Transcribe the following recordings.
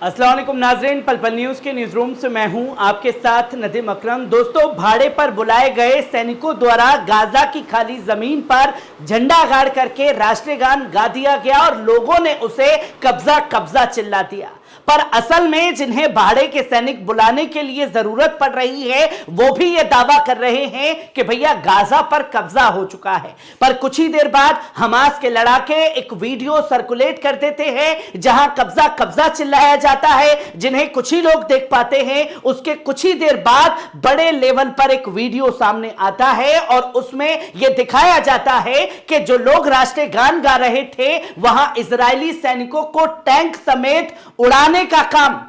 अस्सलाम वालेकुम नाज़रीन, पल पल न्यूज़ के न्यूज़ रूम से मैं हूं आपके साथ नदीम अकरम। दोस्तों, भाड़े पर बुलाए गए सैनिकों द्वारा गाजा की खाली जमीन पर झंडा गाड़ करके राष्ट्रीय गान गा दिया गया और लोगों ने उसे कब्जा कब्जा चिल्ला दिया। पर असल में जिन्हें भाड़े के सैनिक बुलाने के लिए जरूरत पड़ रही है वो भी ये दावा कर रहे हैं कि भैया गाजा पर कब्जा हो चुका है। पर कुछ ही देर बाद हमास के लड़ाके एक वीडियो सर्कुलेट कर देते हैं जहां कब्जा कब्जा चिल्लाया जाता है, जिन्हें कुछ ही लोग देख पाते हैं। उसके कुछ ही देर बाद बड़े लेवल पर एक वीडियो सामने आता है और उसमें यह दिखाया जाता है कि जो लोग राष्ट्रीय गान गा रहे थे वहां इजरायली सैनिकों को टैंक समेत उड़ाने का काम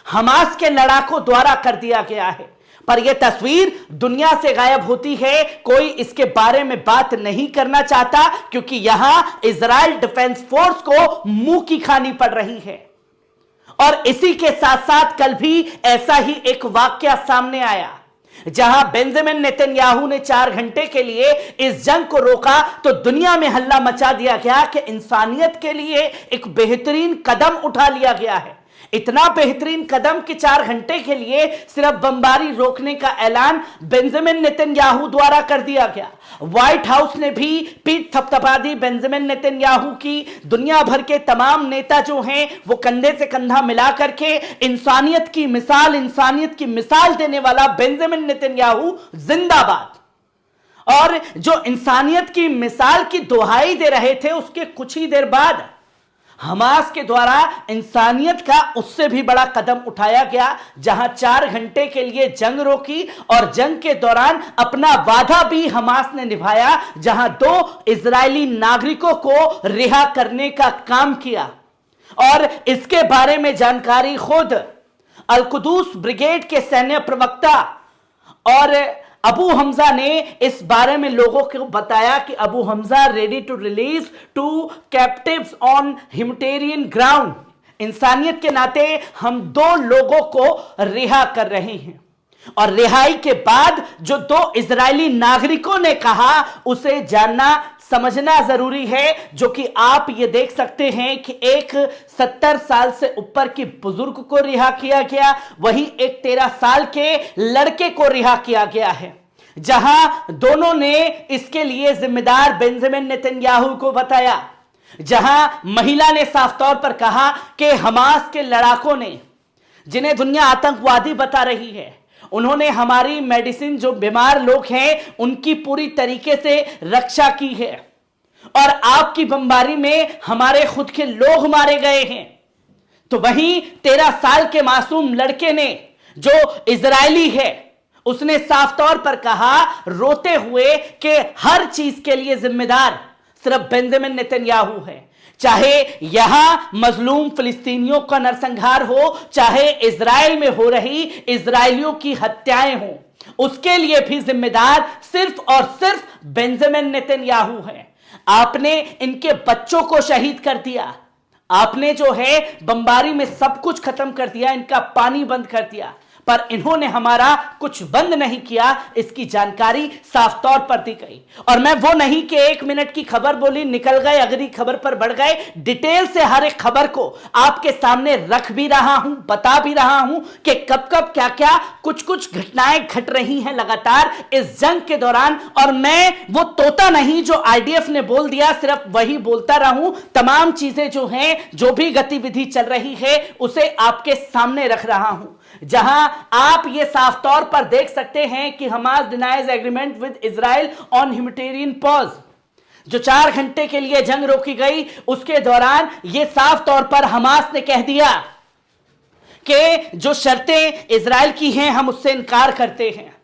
हमास के लड़ाकों द्वारा कर दिया गया है। पर यह तस्वीर दुनिया से गायब होती है, कोई इसके बारे में बात नहीं करना चाहता क्योंकि यहां इजराइल डिफेंस फोर्स को मुंह की खानी पड़ रही है। और इसी के साथ साथ कल भी ऐसा ही एक वाकया सामने आया जहां बेंजामिन नेतन्याहू ने 4 घंटे के लिए इस जंग को रोका तो दुनिया में हल्ला मचा दिया गया कि इंसानियत के लिए एक बेहतरीन कदम उठा लिया गया है। इतना बेहतरीन कदम कि 4 घंटे के लिए सिर्फ बमबारी रोकने का ऐलान बेंजामिन नेतन्याहू द्वारा कर दिया गया। व्हाइट हाउस ने भी पीठ थपथपा दी बेंजामिन नेतन्याहू की। दुनिया भर के तमाम नेता जो हैं वो कंधे से कंधा मिला करके इंसानियत की मिसाल देने वाला बेंजामिन नेतन्याहू जिंदाबाद। और जो इंसानियत की मिसाल की दुहाई दे रहे थे उसके कुछ ही देर बाद हमास के द्वारा इंसानियत का उससे भी बड़ा कदम उठाया गया जहां 4 घंटे के लिए जंग रोकी और जंग के दौरान अपना वादा भी हमास ने निभाया जहां 2 इजरायली नागरिकों को रिहा करने का काम किया। और इसके बारे में जानकारी खुद अल-कुद्दूस ब्रिगेड के सैन्य प्रवक्ता और अबू हमजा ने इस बारे में लोगों को बताया कि Abu Hamza ready to release 2 captives on humanitarian ground. इंसानियत के नाते हम 2 लोगों को रिहा कर रहे हैं। और रिहाई के बाद जो 2 इजरायली नागरिकों ने कहा उसे जानना समझना जरूरी है, जो कि आप ये देख सकते हैं कि एक 70 साल से ऊपर की बुजुर्ग को रिहा किया गया, वहीं एक 13 साल के लड़के को रिहा किया गया है। जहां दोनों ने इसके लिए जिम्मेदार बेंजामिन नेतन्याहू को बताया, जहां महिला ने साफ तौर पर कहा कि हमास के लड़ाकों ने, जिन्हें दुनिया आतंकवादी बता रही है, उन्होंने हमारी मेडिसिन, जो बीमार लोग हैं उनकी पूरी तरीके से रक्षा की है और आपकी बमबारी में हमारे खुद के लोग मारे गए हैं। तो वहीं 13 साल के मासूम लड़के ने, जो इजरायली है, उसने साफ तौर पर कहा रोते हुए कि हर चीज के लिए जिम्मेदार सिर्फ बेंजामिन नेतन्याहू है। चाहे यहां मजलूम फिलिस्तीनियों का नरसंहार हो, चाहे इजराइल में हो रही इजरायलियों की हत्याएं हो, उसके लिए भी जिम्मेदार सिर्फ और सिर्फ बेंजामिन नेतन्याहू है। आपने इनके बच्चों को शहीद कर दिया, आपने जो है बमबारी में सब कुछ खत्म कर दिया, इनका पानी बंद कर दिया, पर इन्होंने हमारा कुछ बंद नहीं किया। इसकी जानकारी साफ तौर पर दी गई। और मैं वो नहीं कि 1 मिनट की खबर बोली निकल गए, अगली खबर पर बढ़ गए। डिटेल से हर एक खबर को आपके सामने रख भी रहा हूं, बता भी रहा हूं कि कब कब क्या क्या कुछ घटनाएं घट रही हैं लगातार इस जंग के दौरान। और मैं वो तोता नहीं जो आईडीएफ ने बोल दिया सिर्फ वही बोलता रहूं। तमाम चीजें जो हैं, जो भी गतिविधि चल रही है, उसे आपके सामने रख रहा हूं। जहां आप ये साफ तौर पर देख सकते हैं कि Hamas denies agreement with Israel on humanitarian pause, जो 4 घंटे के लिए जंग रोकी गई, उसके दौरान यह साफ तौर पर हमास ने कह दिया कि जो शर्तें इजराइल की हैं हम उससे इनकार करते हैं।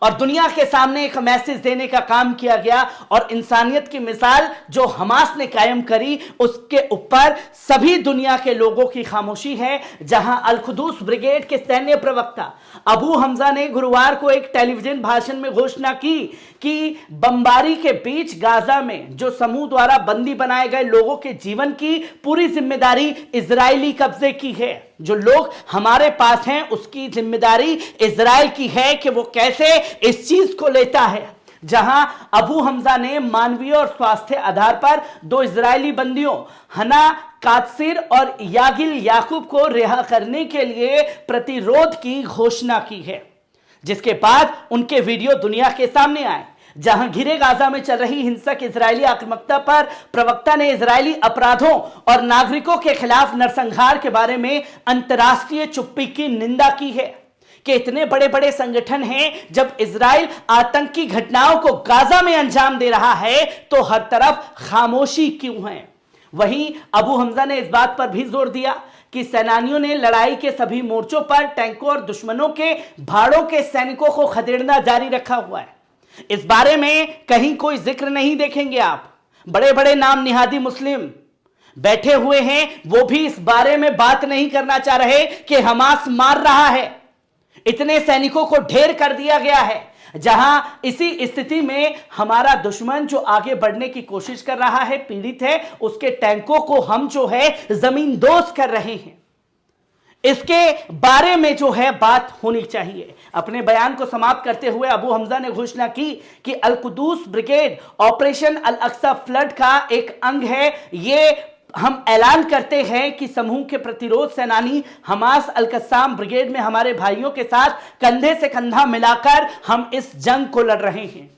और दुनिया के सामने एक मैसेज देने का काम किया गया और इंसानियत की मिसाल जो हमास ने कायम करी उसके ऊपर सभी दुनिया के लोगों की खामोशी है। जहां अल-कुद्दूस ब्रिगेड के सैन्य प्रवक्ता अबू हमजा ने गुरुवार को एक टेलीविजन भाषण में घोषणा की कि बमबारी के बीच गाजा में जो समूह द्वारा बंदी बनाए गए लोगों के जीवन की पूरी जिम्मेदारी इजरायली कब्जे की है। जो लोग हमारे पास हैं उसकी जिम्मेदारी इजराइल की है कि वो कैसे इस चीज को लेता है। जहां अबू हमजा ने मानवीय और स्वास्थ्य आधार पर 2 इजरायली बंदियों हना कातसिर और यागिल याकूब को रिहा करने के लिए प्रतिरोध की घोषणा की है, जिसके बाद उनके वीडियो दुनिया के सामने आए। जहां घिरे गाजा में चल रही हिंसक इजरायली आक्रामकता पर प्रवक्ता ने इजरायली अपराधों और नागरिकों के खिलाफ नरसंहार के बारे में अंतर्राष्ट्रीय चुप्पी की निंदा की है कि इतने बड़े बड़े संगठन हैं, जब इजराइल आतंकी घटनाओं को गाजा में अंजाम दे रहा है तो हर तरफ खामोशी क्यों है। वहीं अबू हमजा ने इस बात पर भी जोर दिया कि सेनानियों ने लड़ाई के सभी मोर्चों पर टैंकों और दुश्मनों के भाड़ों के सैनिकों को खदेड़ना जारी रखा हुआ है। इस बारे में कहीं कोई जिक्र नहीं देखेंगे आप। बड़े बड़े नाम निहादी मुस्लिम बैठे हुए हैं, वो भी इस बारे में बात नहीं करना चाह रहे कि हमास मार रहा है, इतने सैनिकों को ढेर कर दिया गया है। जहां इसी स्थिति में हमारा दुश्मन जो आगे बढ़ने की कोशिश कर रहा है, पीड़ित है, उसके टैंकों को हम जो है जमींदोज कर रहे हैं। इसके बारे में जो है बात होनी चाहिए। अपने बयान को समाप्त करते हुए अबू हमजा ने घोषणा की कि अल कुदूस ब्रिगेड ऑपरेशन अल अक्सा फ्लड का एक अंग है। ये हम ऐलान करते हैं कि समूह के प्रतिरोध सेनानी हमास अल कस्साम ब्रिगेड में हमारे भाइयों के साथ कंधे से कंधा मिलाकर हम इस जंग को लड़ रहे हैं।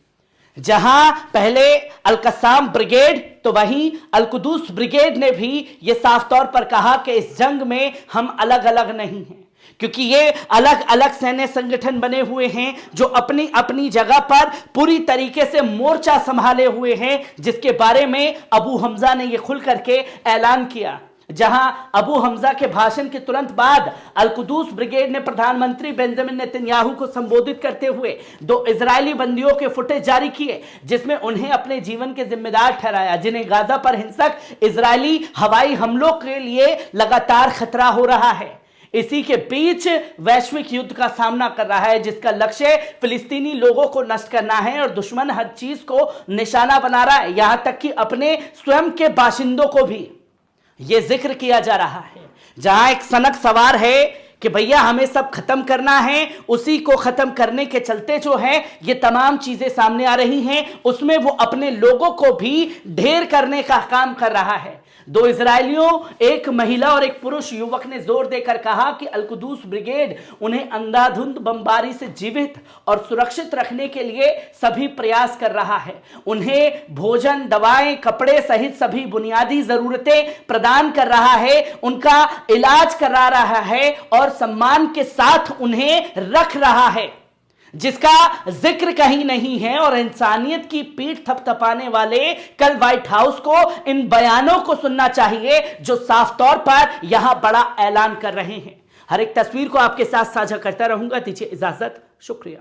जहां पहले अल कस्साम ब्रिगेड तो वहीं अल कुदूस ब्रिगेड ने भी यह साफ तौर पर कहा कि इस जंग में हम अलग अलग नहीं हैं, क्योंकि ये अलग अलग सैन्य संगठन बने हुए हैं जो अपनी अपनी जगह पर पूरी तरीके से मोर्चा संभाले हुए हैं, जिसके बारे में अबू हमजा ने यह खुल करके ऐलान किया। जहां अबू हमजा के भाषण के तुरंत बाद अल कुदूस ब्रिगेड ने प्रधानमंत्री बेंजामिन नेतन्याहू को संबोधित करते हुए 2 इजरायली बंदियों के फुटेज जारी किए, जिसमें उन्हें अपने जीवन के जिम्मेदार ठहराया, जिन्हें गाजा पर हिंसक इजरायली हवाई हमलों के लिए लगातार खतरा हो रहा है। इसी के बीच वैश्विक युद्ध का सामना कर रहा है, जिसका लक्ष्य फिलिस्तीनी लोगों को नष्ट करना है और दुश्मन हर चीज को निशाना बना रहा है, यहां तक कि अपने स्वयं के बाशिंदों को भी यह जिक्र किया जा रहा है। जहां एक सनक सवार है कि भैया हमें सब खत्म करना है, उसी को खत्म करने के चलते जो है ये तमाम चीजें सामने आ रही हैं, उसमें वो अपने लोगों को भी ढेर करने का काम कर रहा है। 2 इजरायलियों, एक महिला और एक पुरुष युवक ने जोर देकर कहा कि अल कुदूस ब्रिगेड उन्हें अंधाधुंध बमबारी से जीवित और सुरक्षित रखने के लिए सभी प्रयास कर रहा है। उन्हें भोजन, दवाएं, कपड़े सहित सभी बुनियादी जरूरतें प्रदान कर रहा है, उनका इलाज करा रहा है और सम्मान के साथ उन्हें रख रहा है, जिसका जिक्र कहीं नहीं है। और इंसानियत की पीठ थपथपाने वाले कल व्हाइट हाउस को इन बयानों को सुनना चाहिए जो साफ तौर पर यहां बड़ा ऐलान कर रहे हैं। हर एक तस्वीर को आपके साथ साझा करता रहूंगा। दीजिए इजाजत, शुक्रिया।